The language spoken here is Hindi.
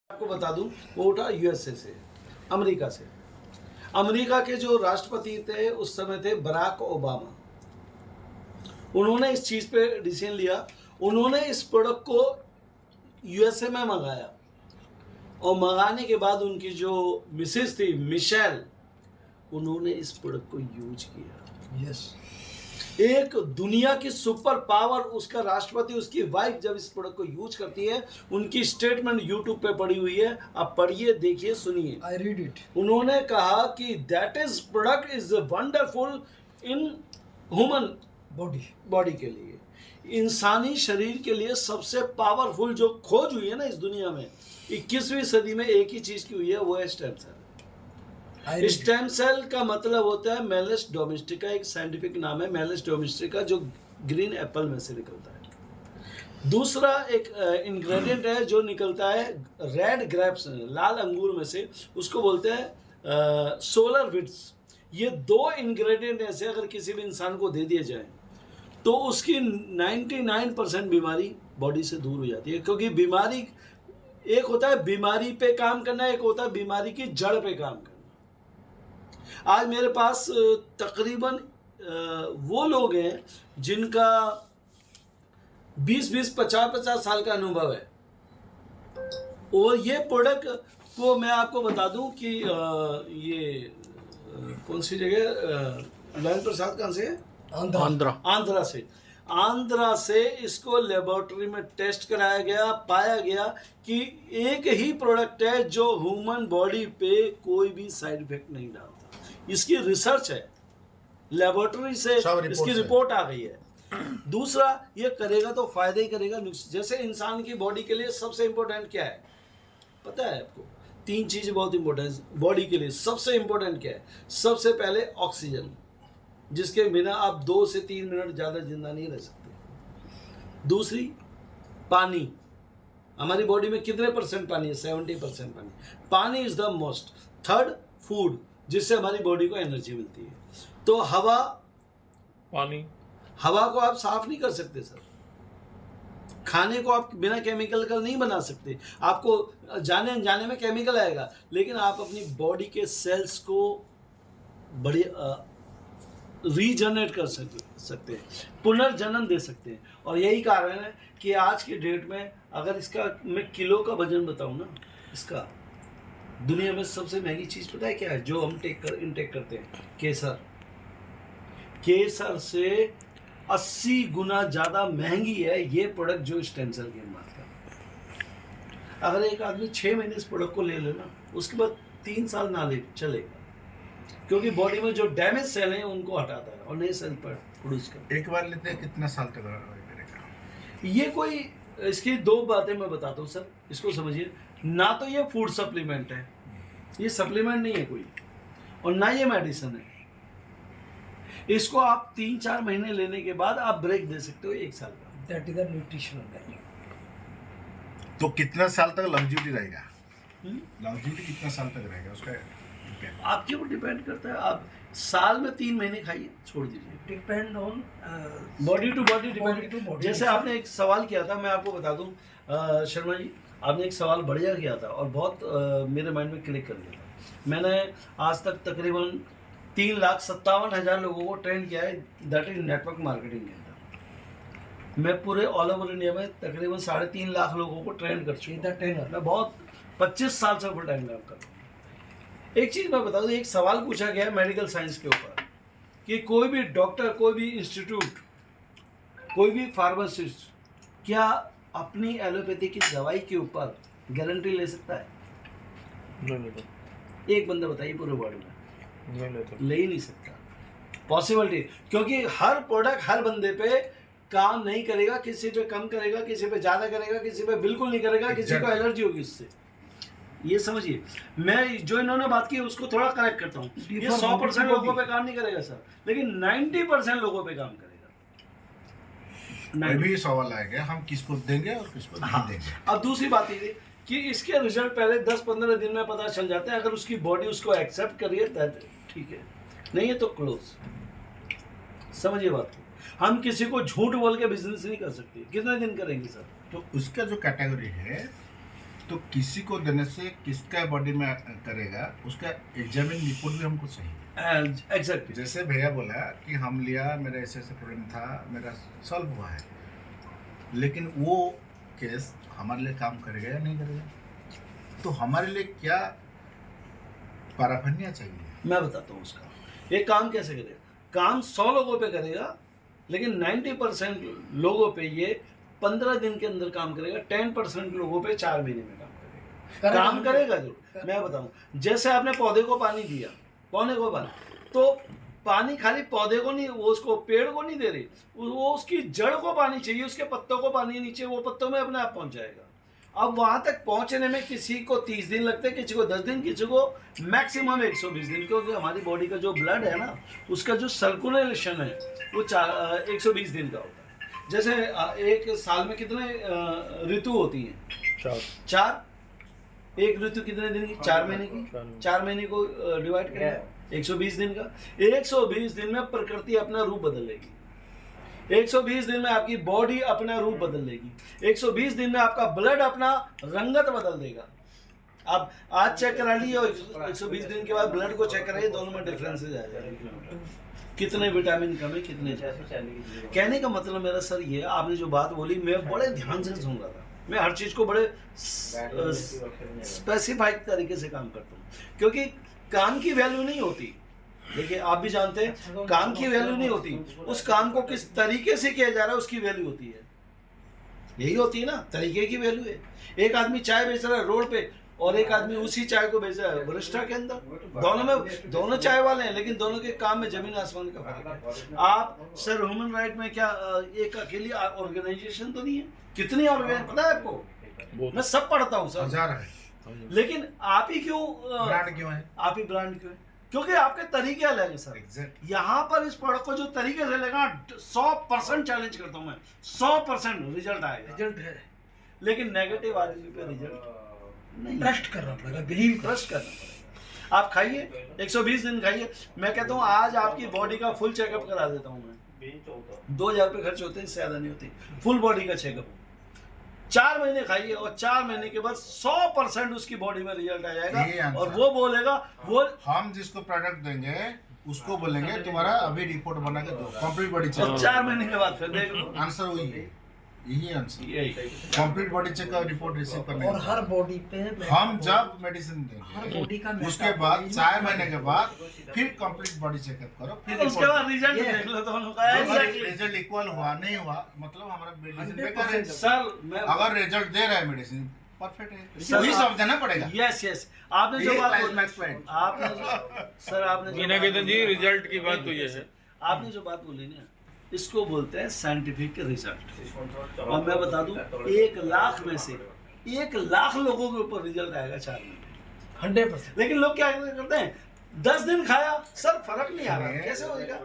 आपको बता दूं, वो उठा यूएसए से, अमेरिका से। अमेरिका के जो राष्ट्रपति थे उस समय थे बराक ओबामा। उन्होंने इस चीज़ पे डिसीजन लिया। उन्होंने इस प्रोडक्ट को यूएसए में मंगाया और मंगाने के बाद उनकी जो मिसेज थी मिशेल, उन्होंने इस प्रोडक्ट को यूज किया। यस। एक दुनिया की सुपर पावर, उसका राष्ट्रपति, उसकी वाइफ जब इस प्रोडक्ट को यूज करती है, उनकी स्टेटमेंट यूट्यूब पे पड़ी हुई है, आप पढ़िए, देखिए, सुनिए। I read it. उन्होंने कहा कि that is product is wonderful in human body के लिए, इंसानी शरीर के लिए सबसे पावरफुल जो खोज हुई है ना इस दुनिया में 21वीं सदी में, एक ही चीज की हुई है, वो है स्टेम सेल। स्टेम सेल का मतलब होता है मेलिस डोमेस्टिका, एक साइंटिफिक नाम है मेलिस डोमेस्टिका, जो ग्रीन एप्पल में से निकलता है। दूसरा एक इंग्रेडिएंट है जो निकलता है रेड ग्रेप्स, लाल अंगूर में से, उसको बोलते हैं सोलर विट्स। ये दो इंग्रेडिएंट ऐसे अगर किसी भी इंसान को दे दिए जाए तो उसकी 99% बीमारी बॉडी से दूर हो जाती है। क्योंकि बीमारी, एक होता है बीमारी पे काम करना, एक होता है बीमारी की जड़ पे काम करना। आज मेरे पास तकरीबन वो लोग हैं जिनका 20-20, 50-50 साल का अनुभव है, और ये प्रोडक्ट को मैं आपको बता दूं कि ये कौन सी जगह, लाल प्रसाद कहाँ से है? आंध्रा से इसको लेबोरेटरी में टेस्ट कराया गया, पाया गया कि एक ही प्रोडक्ट है जो ह्यूमन बॉडी पे कोई भी साइड इफेक्ट नहीं डालता। इसकी रिसर्च है, लेबोरेटरी से इसकी रिपोर्ट आ गई है। दूसरा, ये करेगा तो फायदा ही करेगा। जैसे इंसान की बॉडी के लिए सबसे इंपॉर्टेंट क्या है पता है आपको? 3 चीजें बहुत इंपॉर्टेंट बॉडी के लिए। सबसे इंपॉर्टेंट क्या है? सबसे पहले ऑक्सीजन, जिसके बिना आप 2 से 3 मिनट ज़्यादा जिंदा नहीं रह सकते। दूसरी, पानी। हमारी बॉडी में कितने % पानी है? 70% पानी। पानी is the most. Third, food, जिससे हमारी बॉडी को एनर्जी मिलती है। तो हवा, पानी, हवा को आप साफ नहीं कर सकते सर। खाने को आप बिना केमिकल का नहीं बना सकते। आपको जाने अनजाने में केमिकल आएगा, लेकिन आप अपनी बॉडी के सेल्स को बड़ी रीजनरेट कर सकते हैं, पुनर्जन्म दे सकते हैं। और यही कारण है कि आज की डेट में अगर इसका मैं किलो का वजन बताऊं ना, इसका दुनिया में सबसे महंगी चीज़ पता है क्या है जो हम इनटेक करते हैं? केसर। केसर से 80 गुना ज़्यादा महंगी है ये प्रोडक्ट जो स्टेम सेल की बात कर। अगर एक आदमी 6 महीने इस प्रोडक्ट को ले लेना, उसके बाद 3 साल ना ले चलेगा, क्योंकि बॉडी में जो डैमेज सेल हैं उनको हटाता है और नए सेल पर प्रोड्यूस करता है। एक बार लेते हैं कितना साल तक करेगा? ये कोई, इसकी 2 बातें मैं बताता हूँ सर, इसको समझिए। ना तो ये फूड सप्लीमेंट है, ये सप्लीमेंट नहीं है कोई, और ना ये मेडिसिन है। इसको आप 3-4 महीने लेने के बाद आप ब्रेक दे सकते हो 1 साल का। That is the nutritional value. तो कितना साल तक लॉन्जेविटी रहेगा? लॉन्जेविटी कितना साल तक रहेगा उसका? आपके ऊपर डिपेंड करता है। आप साल में 3 महीने खाइए, छोड़ दीजिए। Depend on body to body depend. जैसे आपने एक सवाल किया था, मैं आपको बता दूं शर्मा जी, आपने एक सवाल बढ़िया किया था और बहुत मेरे माइंड में क्लिक कर गया था। मैंने आज तक तकरीबन 3,57,000 लोगों को ट्रेन किया है, दैट इज नेटवर्क मार्केटिंग के अंदर। मैं पूरे ऑल ओवर इंडिया में तकरीबन 3.5 लाख लोगों को ट्रेन कर चुका हूं। मैं बहुत 25 साल से फुल टाइम काम कर रहा हूँ। एक चीज़ मैं बता दूँ, एक सवाल पूछा गया मेडिकल साइंस के ऊपर कि कोई भी डॉक्टर, कोई भी इंस्टीट्यूट, कोई भी फार्मासिस्ट क्या अपनी एलोपैथी की दवाई के ऊपर गारंटी ले सकता है? नहीं। एक बंदा बताइए पूरे वर्ल्ड में। नहीं ले ही नहीं सकता, पॉसिबिलिटी। क्योंकि हर प्रोडक्ट हर बंदे पे काम नहीं करेगा, किसी पे कम करेगा, किसी पे ज़्यादा करेगा, किसी पे बिल्कुल नहीं करेगा, किसी को एलर्जी होगी इससे। ये समझिए। मैं जो इन्होंने बात की उसको थोड़ा करेक्ट करता हूँ। ये 100% लोगों पे काम नहीं करेगा सर, लेकिन 90% लोगों पे काम करेगा। भी सवाल आएगा, हम किसको देंगे और किसको नहीं देंगे। अब दूसरी बात ये कि इसके रिजल्ट पहले 10-15 दिन में पता चल जाते हैं। अगर उसकी बॉडी उसको एक्सेप्ट करिए तो ठीक है, नहीं है तो क्लोज। समझिए बात को। हम किसी को झूठ बोल के बिजनेस नहीं कर सकते। कितने दिन करेंगे सर? तो उसका जो कैटेगरी है तो किसी को देने से किसका बॉडी में करेगा उसका एग्जामिन रिपोर्ट भी हमको चाहिए। एग्जैक्टली। जैसे भैया बोला कि हम लिया, मेरा ऐसे ऐसे प्रॉब्लम था, मेरा सॉल्व हुआ है, लेकिन वो केस हमारे लिए काम करेगा या नहीं करेगा? तो हमारे लिए क्या पैराफर्निया चाहिए? मैं बताता हूँ उसका ये काम कैसे करेगा। काम 100 लोगों पे करेगा, लेकिन 90% लोगों पे ये 15 दिन के अंदर काम करेगा, 10% लोगों पे 4 महीने में काम करेगा जो। मैं बताऊं, जैसे आपने पौधे को पानी दिया, पौधे को पानी, तो पानी खाली पौधे को नहीं, वो उसको पेड़ को नहीं दे रही, वो उसकी जड़ को पानी चाहिए, उसके पत्तों को पानी नीचे, वो पत्तों में अपने आप पहुंच जाएगा। अब वहां तक पहुंचने में किसी को 30 दिन लगते हैं, किसी को 10 दिन, किसी को मैक्सिमम 120 दिन, क्योंकि हमारी बॉडी का जो ब्लड है ना, उसका जो सर्कुलेशन है वो 120 दिन का होता है। जैसे एक साल में कितने ऋतु होती हैं? 4। एक ऋतु कितने दिन की? 4 महीने की। 4 महीने को डिवाइड करें 120 दिन का। 120 दिन में प्रकृति अपना रूप बदल लेगी। 120 दिन में आपकी बॉडी अपना रूप बदल लेगी। 120 दिन में आपका ब्लड अपना रंगत बदल देगा। अब आज चेक करा ली और 120 दिन के बाद ब्लड को चेक कराइए, दोनों में डिफरेंसेज आ जाएगा, कितने विटामिन कम है, कितने ज्यादा। कहने का मतलब मेरा सर ये, आपने जो बात बोली मैं बड़े ध्यान से सुन रहा था। मैं हर चीज को बड़े स्पेसिफाइड तरीके से काम करता हूँ, क्योंकि काम की वैल्यू नहीं होती। देखिए आप भी जानते हैं काम की वैल्यू नहीं होती, उस काम को किस तरीके से किया जा रहा है उसकी वैल्यू होती है। यही होती है ना, तरीके की वैल्यू है। एक आदमी चाय बेच रहा है रोड पे और एक आदमी उसी चाय को बेच रहा है वरिष्ठा के अंदर। दोनों चाय वाले हैं, लेकिन दोनों के काम में जमीन आसमान का फर्क है। आप सर ह्यूमन राइट में क्या एक अकेली ऑर्गेनाइजेशन तो नहीं है, कितनी ऑर्गेनाइजेशन पता है आपको? मैं सब पढ़ता हूँ सर, 1000 है, लेकिन आप ही क्यों ब्रांड क्यों है? आप ही ब्रांड क्यों है? क्योंकि आपके तरीके अलग है सर। Exactly. यहाँ पर इस प्रोडक्ट को जो तरीके से लेगा 100% चैलेंज करता हूँ मैं, 100% रिजल्ट आएगा। रिजल्ट है, लेकिन नेगेटिव आदमी पे रिजल्ट नहीं। ट्रस्ट करना पड़ेगा, बिलीव ट्रस्ट करना पड़ेगा। आप खाइए, 120 दिन खाइए। मैं कहता हूँ आज आपकी बॉडी का फुल चेकअप करा देता हूँ मैं। 2000 रुपये खर्च होते हैं, इससे ज्यादा नहीं होती। फुल बॉडी का चेकअप 4 महीने खाइए और 4 महीने के बाद 100% उसकी बॉडी में रिजल्ट आ जाएगा। और वो बोलेगा, वो हम जिसको प्रोडक्ट देंगे उसको बोलेंगे तुम्हारा अभी रिपोर्ट बना के दो, कंप्लीट बॉडी चेक। और 4 महीने के बाद फिर देख लो। आंसर वही है, यही आंसर, यही कंप्लीट बॉडी चेक का रिपोर्ट रिसीव करने और हर बॉडी पे हम जब मेडिसिन हर बॉडी का देंगे उसके बाद 4 महीने के बाद फिर कंप्लीट बॉडी चेकअप करो, फिर उसके बाद रिजल्ट देख लो दोनों का। रिजल्ट इक्वल हुआ नहीं हुआ मतलब हमारा मेडिसिन बेकार है। सर मैं अगर रिजल्ट दे रहा है मेडिसिन परफेक्ट है, सर, वही समझना पड़ेगा। यस यस, आपने जो बात बोली, आपने सर आपने जो निवेदन जी रिजल्ट की बात तो ये है, आपने जो बात बोली ना, इसको बोलते हैं साइंटिफिक रिजल्ट। और मैं बता दूं 1 लाख में से 1 लाख लोगों के ऊपर रिजल्ट आएगा 4 महीने 100%। लेकिन लोग क्या करते हैं, 10 दिन खाया सर फर्क नहीं आ रहा, कैसे होगा?